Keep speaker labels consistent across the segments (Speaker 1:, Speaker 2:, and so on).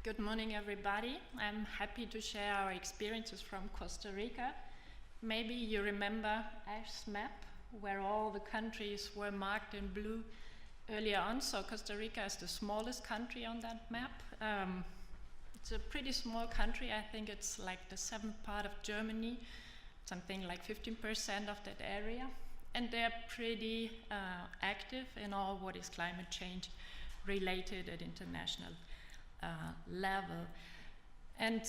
Speaker 1: Good morning, everybody. I'm happy to share our experiences from Costa Rica. Maybe you remember Ash's map, where all the countries were marked in blue earlier on. So Costa Rica is the smallest country on that map. It's a pretty small country. I think it's like the 7th part of Germany, something like 15% of that area. And they're pretty active in all what is climate change related at international level. And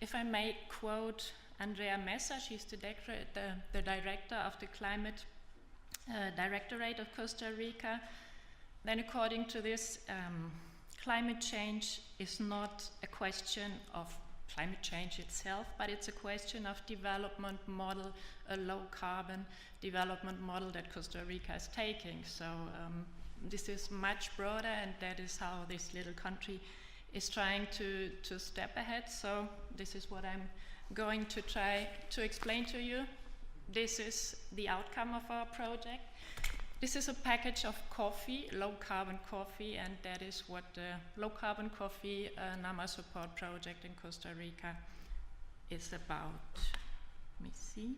Speaker 1: if I may quote Andrea Mesa, she's the director of the Climate Directorate of Costa Rica, then according to this, climate change is not a question of climate change itself, but it's a question of development model, a low carbon development model that Costa Rica is taking. So this is much broader, and that is how this little country is trying to step ahead. So this is what I'm going to try to explain to you. This is the outcome of our project. This is a package of coffee, low carbon coffee, and that is what the low carbon coffee NAMA support project in Costa Rica is about. Let me see.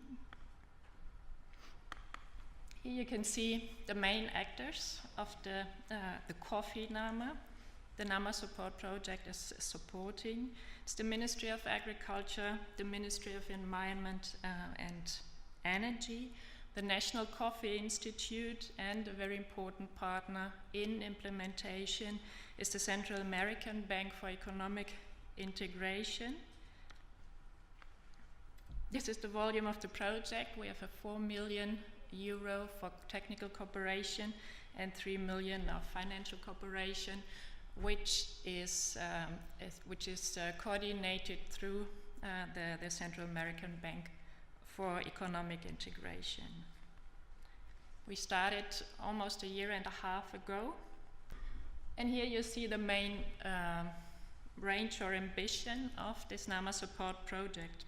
Speaker 1: Here you can see the main actors of the coffee NAMA. The NAMA support project is supporting. It's the Ministry of Agriculture, the Ministry of Environment and Energy, the National Coffee Institute, and a very important partner in implementation is the Central American Bank for Economic Integration. This is the volume of the project. We have a 4 million euro for technical cooperation and 3 million of financial cooperation, which is coordinated through the Central American Bank for Economic Integration. We started almost a year and a half ago, and here you see the main range or ambition of this NAMA support project.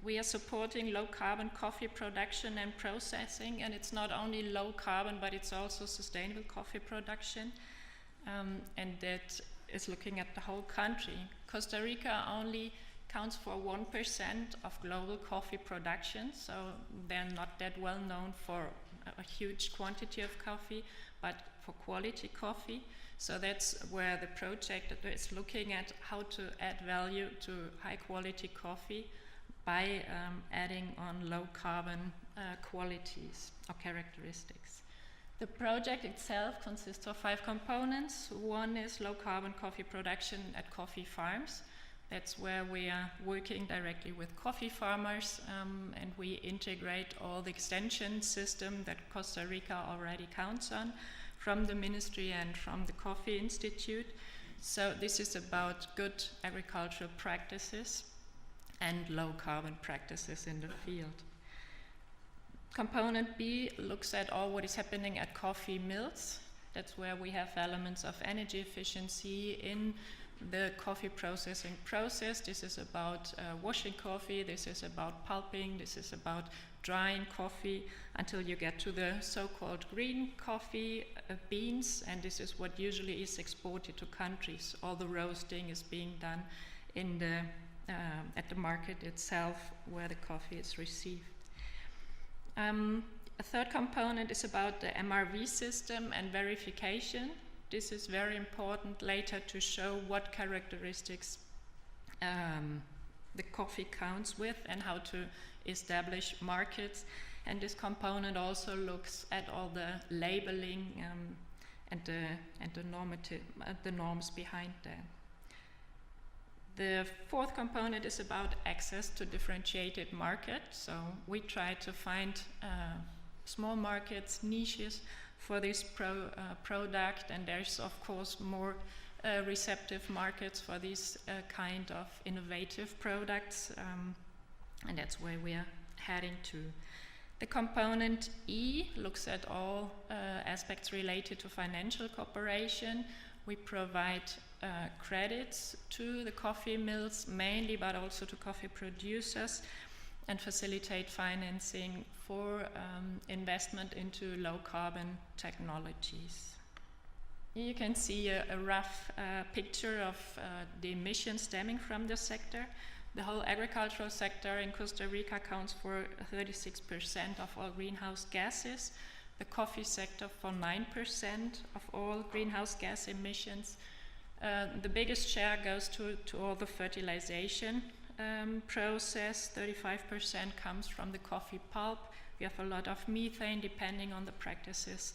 Speaker 1: We are supporting low carbon coffee production and processing, and it's not only low carbon, but it's also sustainable coffee production, and that is looking at the whole country. Costa Rica only counts for 1% of global coffee production, so they're not that well known for a huge quantity of coffee, but for quality coffee. So that's where the project is looking at how to add value to high quality coffee by adding on low carbon qualities or characteristics. The project itself consists of 5 components. One is low carbon coffee production at coffee farms. That's where we are working directly with coffee farmers, and we integrate all the extension system that Costa Rica already counts on from the ministry and from the Coffee Institute. So this is about good agricultural practices and low carbon practices in the field. Component B looks at all what is happening at coffee mills. That's where we have elements of energy efficiency in the coffee processing process. This is about washing coffee, this is about pulping, this is about drying coffee until you get to the so-called green coffee beans, and this is what usually is exported to countries. All the roasting is being done in the at the market itself where the coffee is received. A third component is about the MRV system and verification. This is very important later to show what characteristics the coffee counts with and how to establish markets. And this component also looks at all the labeling and the norms behind that. The fourth component is about access to differentiated markets. So we try to find small markets, niches for this product, and there's of course more receptive markets for these kind of innovative products, and that's where we are heading to. The component E looks at all aspects related to financial cooperation. We provide credits to the coffee mills mainly, but also to coffee producers, and facilitate financing for investment into low carbon technologies. You can see a rough picture of the emissions stemming from the sector. The whole agricultural sector in Costa Rica accounts for 36% of all greenhouse gases. The coffee sector for 9% of all greenhouse gas emissions. The biggest share goes to all the fertilization process. 35% comes from the coffee pulp. We have a lot of methane depending on the practices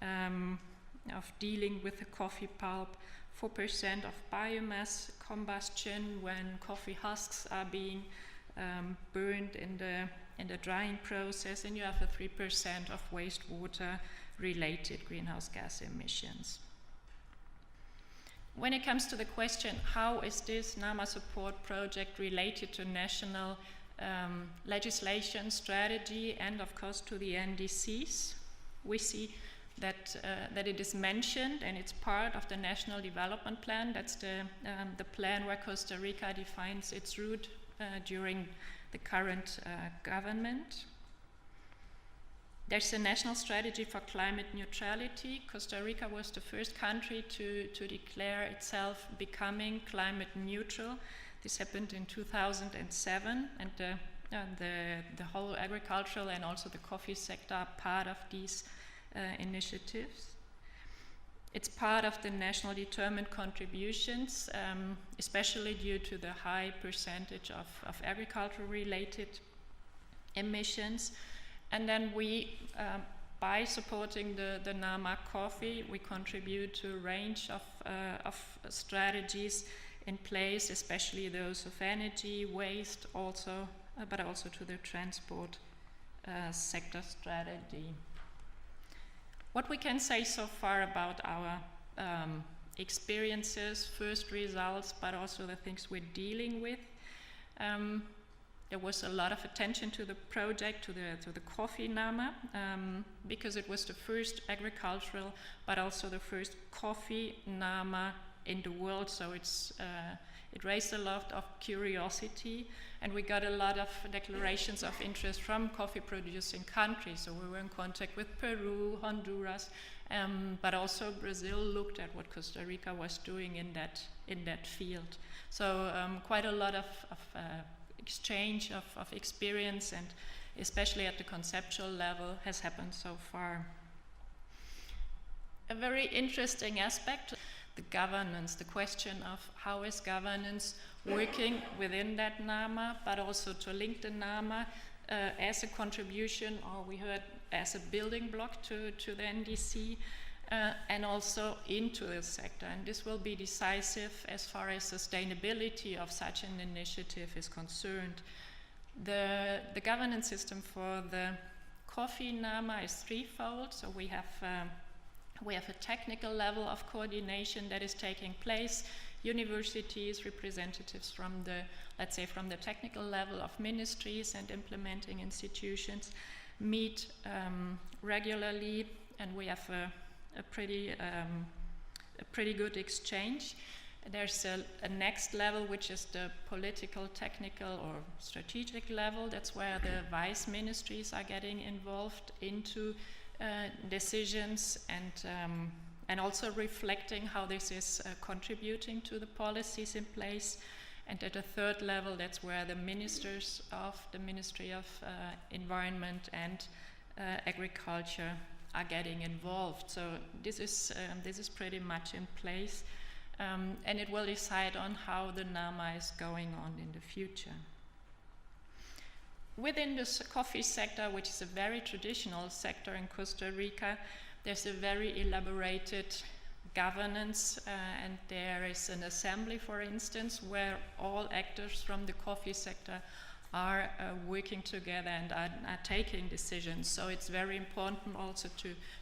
Speaker 1: of dealing with the coffee pulp. 4% of biomass combustion when coffee husks are being burned in the drying process, and you have a 3% of wastewater related greenhouse gas emissions. When it comes to the question, how is this NAMA support project related to national legislation, strategy, and of course to the NDCs, we see that it is mentioned and it's part of the National Development Plan. That's the plan where Costa Rica defines its route during the current government. There's a national strategy for climate neutrality. Costa Rica was the first country to declare itself becoming climate neutral. This happened in 2007, and the whole agricultural and also the coffee sector are part of these initiatives. It's part of the national determined contributions, especially due to the high percentage of agricultural related emissions. And then we, by supporting the NAMA coffee, we contribute to a range of strategies in place, especially those of energy, waste, also, but also to the transport sector strategy. What we can say so far about our experiences, first results, but also the things we're dealing with. There was a lot of attention to the project, to the coffee NAMA, because it was the first agricultural, but also the first coffee NAMA in the world. So it raised a lot of curiosity, and we got a lot of declarations of interest from coffee producing countries. So we were in contact with Peru, Honduras, but also Brazil looked at what Costa Rica was doing in that field. So quite a lot of exchange of experience, and especially at the conceptual level, has happened so far. A very interesting aspect, the governance, the question of how is governance working within that NAMA, but also to link the NAMA as a contribution, or we heard as a building block to the NDC, and also into the sector. And this will be decisive as far as sustainability of such an initiative is concerned. The governance system for the coffee NAMA is threefold. So we have a technical level of coordination that is taking place. Universities, representatives from the technical level of ministries and implementing institutions meet regularly, and we have a pretty good exchange. There's a next level, which is the political, technical, or strategic level. That's where the vice ministries are getting involved into decisions and also reflecting how this is contributing to the policies in place. And at a third level, that's where the ministers of the Ministry of Environment and Agriculture are getting involved. So this is pretty much in place, and it will decide on how the NAMA is going on in the future. Within the coffee sector, which is a very traditional sector in Costa Rica, there's a very elaborated governance, and there is an assembly, for instance, where all actors from the coffee sector are working together and are taking decisions. So it's very important also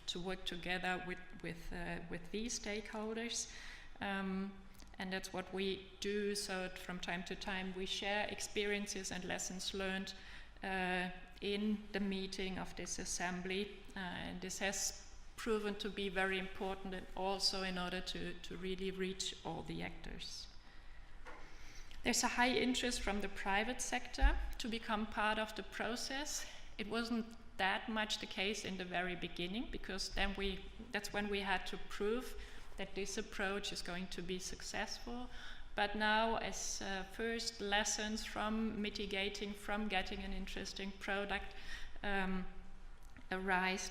Speaker 1: to work together with these stakeholders, and that's what we do. So from time to time we share experiences and lessons learned in the meeting of this assembly, and this has proven to be very important, and also in order to really reach all the actors. There's a high interest from the private sector to become part of the process. It wasn't that much the case in the very beginning, because then that's when we had to prove that this approach is going to be successful. But now, as first lessons from mitigating, from getting an interesting product arise,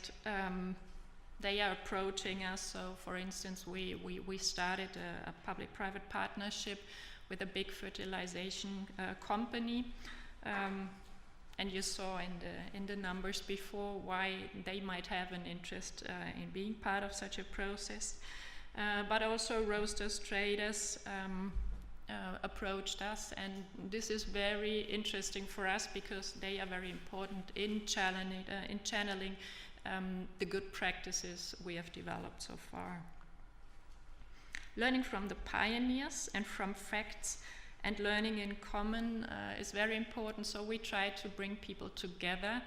Speaker 1: they are approaching us. So, for instance, we started a public-private partnership with a big fertilization company, and you saw in the numbers before why they might have an interest in being part of such a process. But also roasters, traders approached us, and this is very interesting for us because they are very important in channeling the good practices we have developed so far. Learning from the pioneers and from facts and learning in common is very important, so we try to bring people together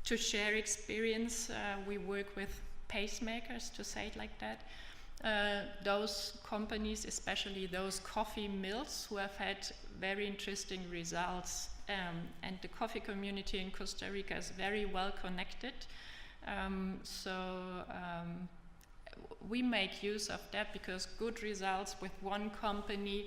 Speaker 1: to share experience. We work with pacemakers, to say it like that. Those companies, especially those coffee mills who have had very interesting results, and the coffee community in Costa Rica is very well connected. We make use of that because good results with one company,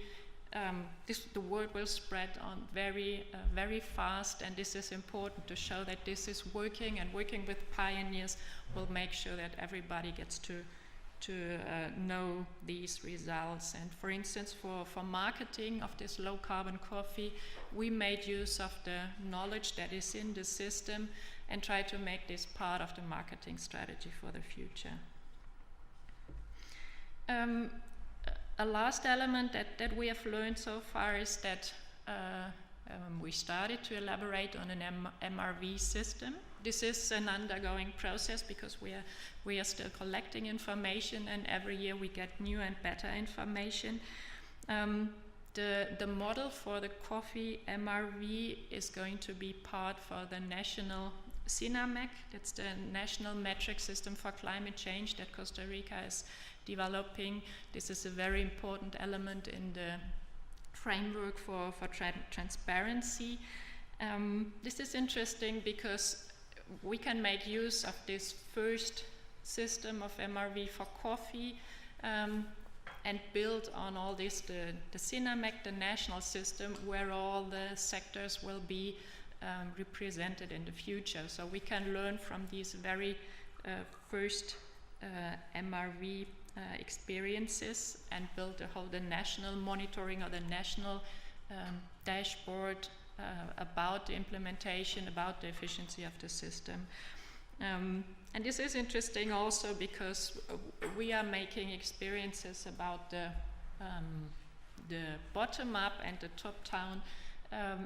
Speaker 1: the word will spread on very fast, and this is important to show that this is working, and working with pioneers will make sure that everybody gets to know these results. And for instance, for marketing of this low carbon coffee, we made use of the knowledge that is in the system and try to make this part of the marketing strategy for the future. A last element that we have learned so far is that we started to elaborate on an MRV system. This is an ongoing process because we are still collecting information, and every year we get new and better information. The model for the coffee MRV is going to be part for the national CINAMEC. That's the National Metric System for Climate Change that Costa Rica is developing. This is a very important element in the framework for transparency. This is interesting because we can make use of this first system of MRV for coffee and build on all this, the CINAMEC, the national system, where all the sectors will be represented in the future. So we can learn from these very first MRV experiences and build the national monitoring or the national dashboard about the implementation, about the efficiency of the system. And this is interesting also because we are making experiences about the bottom-up and the top-down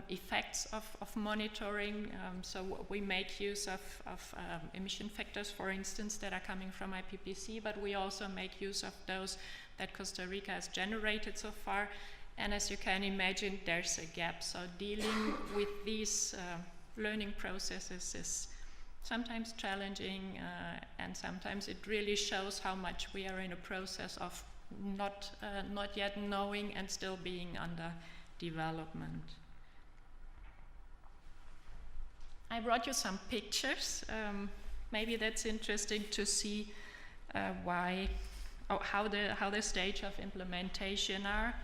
Speaker 1: effects of monitoring. So we make use of emission factors, for instance, that are coming from IPPC, but we also make use of those that Costa Rica has generated so far. And as you can imagine, there's a gap. So dealing with these learning processes is sometimes challenging, and sometimes it really shows how much we are in a process of not yet knowing and still being under development. I brought you some pictures. Maybe that's interesting to see how the stage of implementation are.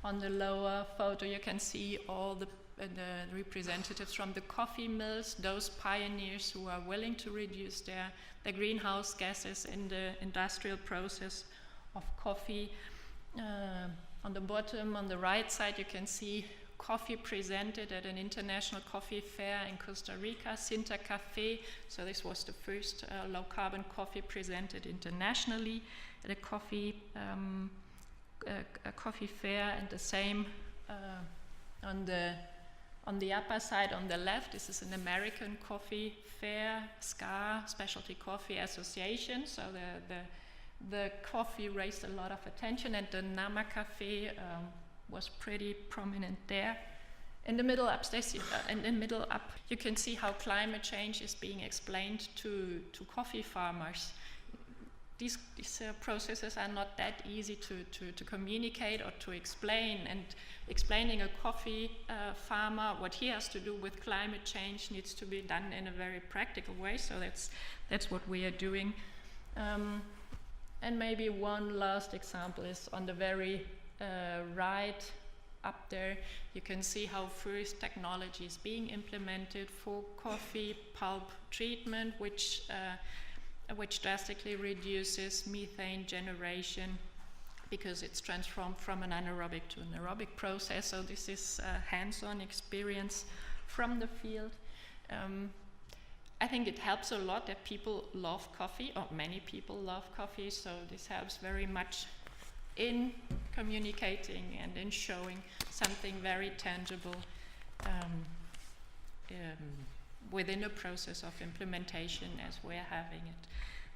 Speaker 1: On the lower photo, you can see all the representatives from the coffee mills, those pioneers who are willing to reduce their greenhouse gases in the industrial process of coffee. On the bottom, on the right side, you can see coffee presented at an international coffee fair in Costa Rica, Café. So this was the first low-carbon coffee presented internationally at a coffee fair, and the same on the upper side on the left. This is an American coffee fair, SCA, Specialty Coffee Association. So the coffee raised a lot of attention, and the Nama Café was pretty prominent there. In the middle upstairs, you can see how climate change is being explained to coffee farmers. These processes are not that easy to communicate or to explain, and explaining a coffee farmer what he has to do with climate change needs to be done in a very practical way. So that's what we are doing. And maybe one last example is on the very right up there. You can see how first technology is being implemented for coffee pulp treatment, which drastically reduces methane generation because it's transformed from an anaerobic to an aerobic process. So this is a hands-on experience from the field. I think it helps a lot that people love coffee, or many people love coffee, so this helps very much in communicating and in showing something very tangible within a process of implementation as we're having it.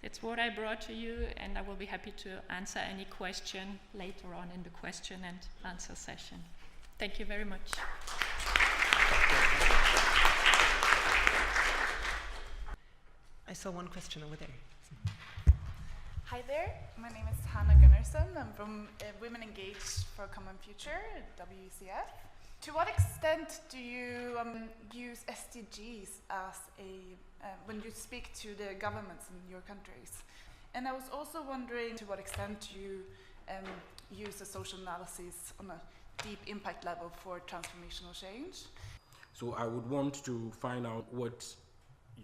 Speaker 1: That's what I brought to you, and I will be happy to answer any question later on in the question and answer session. Thank you very much.
Speaker 2: I saw one question over there.
Speaker 3: Hi there, my name is Hannah Gunnarsson. I'm from Women Engaged for a Common Future, WCF. To what extent do you use SDGs as when you speak to the governments in your countries? And I was also wondering to what extent you use a social analysis on a deep impact level for transformational change.
Speaker 4: So I would want to find out what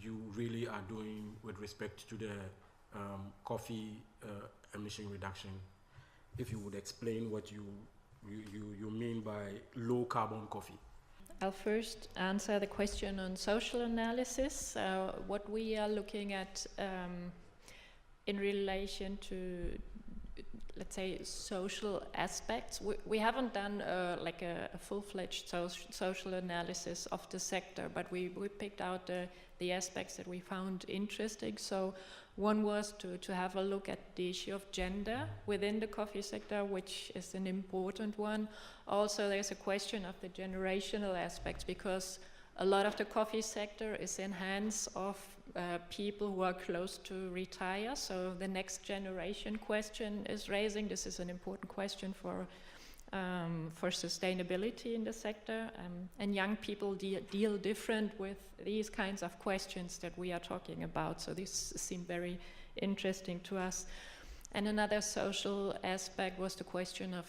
Speaker 4: you really are doing with respect to the coffee emission reduction. If you would explain what you mean by low carbon coffee.
Speaker 1: I'll first answer the question on social analysis. What we are looking at in relation to, let's say, social aspects. We haven't done like a full-fledged social analysis of the sector, but we picked out the aspects that we found interesting. So one was to have a look at the issue of gender within the coffee sector, which is an important one. Also, there's a question of the generational aspects, because a lot of the coffee sector is in hands of people who are close to retire. So the next generation question is raising. This is an important question for sustainability in the sector, and young people deal different with these kinds of questions that we are talking about. So this seemed very interesting to us. And another social aspect was the question of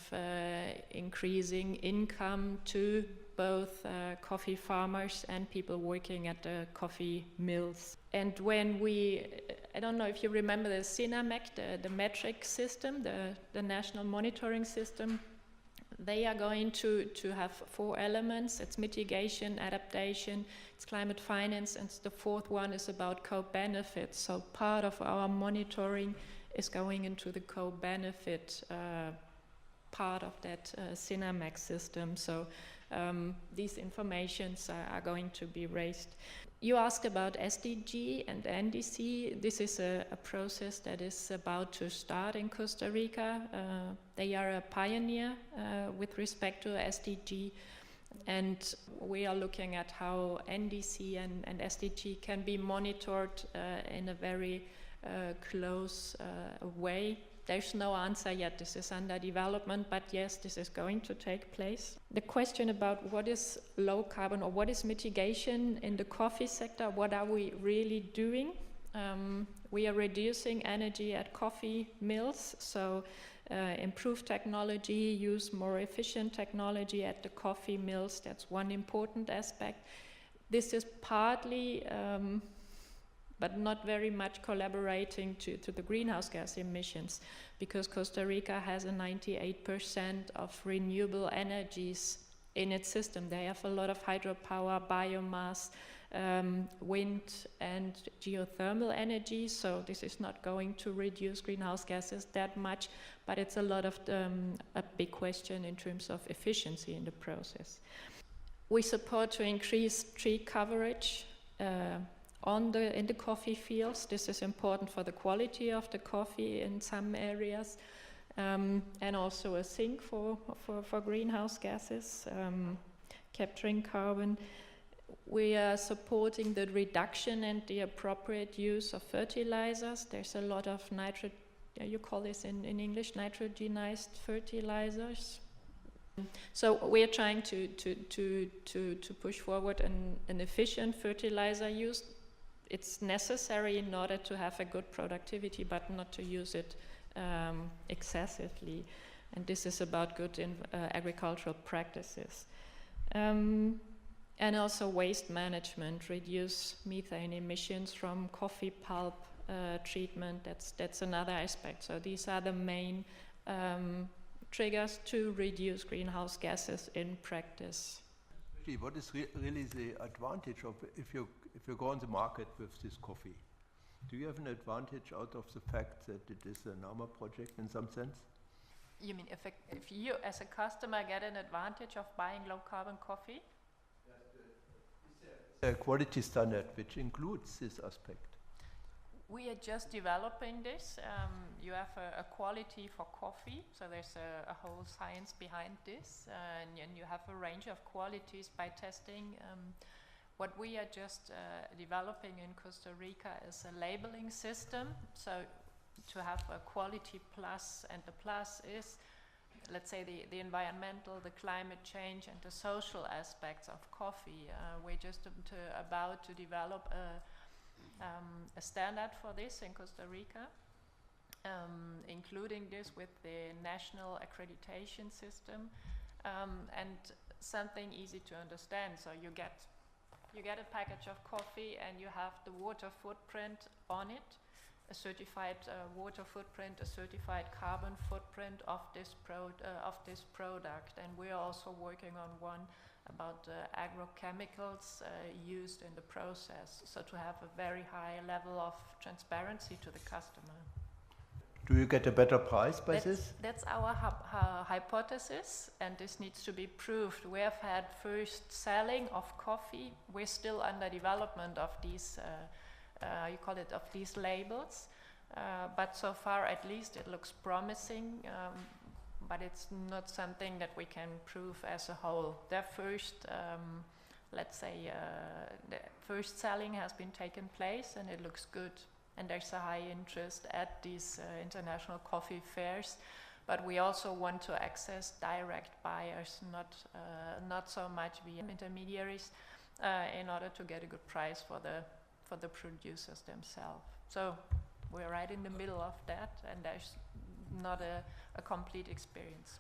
Speaker 1: increasing income to both coffee farmers and people working at the coffee mills. And when I don't know if you remember the CINAMEC, the metric system, the national monitoring system, they are going to have 4 elements. It's mitigation, adaptation, it's climate finance, and the fourth one is about co-benefits. So part of our monitoring is going into the co-benefit part of that CINAMEC system. So these informations are going to be raised. You asked about SDG and NDC. This is a process that is about to start in Costa Rica. They are a pioneer with respect to SDG, and we are looking at how NDC and SDG can be monitored in a very close way. There's no answer yet. This is under development, but yes, this is going to take place. The question about what is low carbon or what is mitigation in the coffee sector, what are we really doing? We are reducing energy at coffee mills, so improve technology, use more efficient technology at the coffee mills. That's one important aspect. This is partly but not very much collaborating to the greenhouse gas emissions, because Costa Rica has a 98% of renewable energies in its system. They have a lot of hydropower, biomass, wind and geothermal energy, so this is not going to reduce greenhouse gases that much, but it's a lot of a big question in terms of efficiency in the process. We support to increase tree coverage in the coffee fields. This is important for the quality of the coffee in some areas, and also a sink for greenhouse gases, capturing carbon. We are supporting the reduction and the appropriate use of fertilizers. There's a lot of you call this in English, nitrogenized fertilizers. So we are trying to push forward an efficient fertilizer use. It's necessary in order to have a good productivity, but not to use it excessively, and this is about good agricultural practices. And also waste management, reduce methane emissions from coffee pulp treatment. That's another aspect. So these are the main triggers to reduce greenhouse gases in practice.
Speaker 5: What is really the advantage of if you go on the market with this coffee? Do you have an advantage out of the fact that it is a normal project in some sense?
Speaker 1: You mean if you as a customer get an advantage of buying low carbon coffee?
Speaker 5: A quality standard which includes this aspect.
Speaker 1: We are just developing this. You have a quality for coffee, so there's a whole science behind this, and you have a range of qualities by testing. What we are just developing in Costa Rica is a labeling system, so to have a quality plus, and the plus is, let's say, the environmental, the climate change, and the social aspects of coffee. We're just about to develop a standard for this in Costa Rica, including this with the national accreditation system, and something easy to understand. So you get a package of coffee and you have the water footprint on it, a certified water footprint, a certified carbon footprint of this product, and we're also working on one about agrochemicals used in the process, so to have a very high level of transparency to the customer.
Speaker 5: Do you get a better price by this?
Speaker 1: That's our hypothesis, and this needs to be proved. We have had first selling of coffee. We're still under development of these, of these labels, but so far at least it looks promising. But it's not something that we can prove as a whole. Their first, the first selling has been taken place, and it looks good. And there's a high interest at these international coffee fairs. But we also want to access direct buyers, not so much via intermediaries, in order to get a good price for the producers themselves. So we're right in the middle of that, and there's not a complete experience.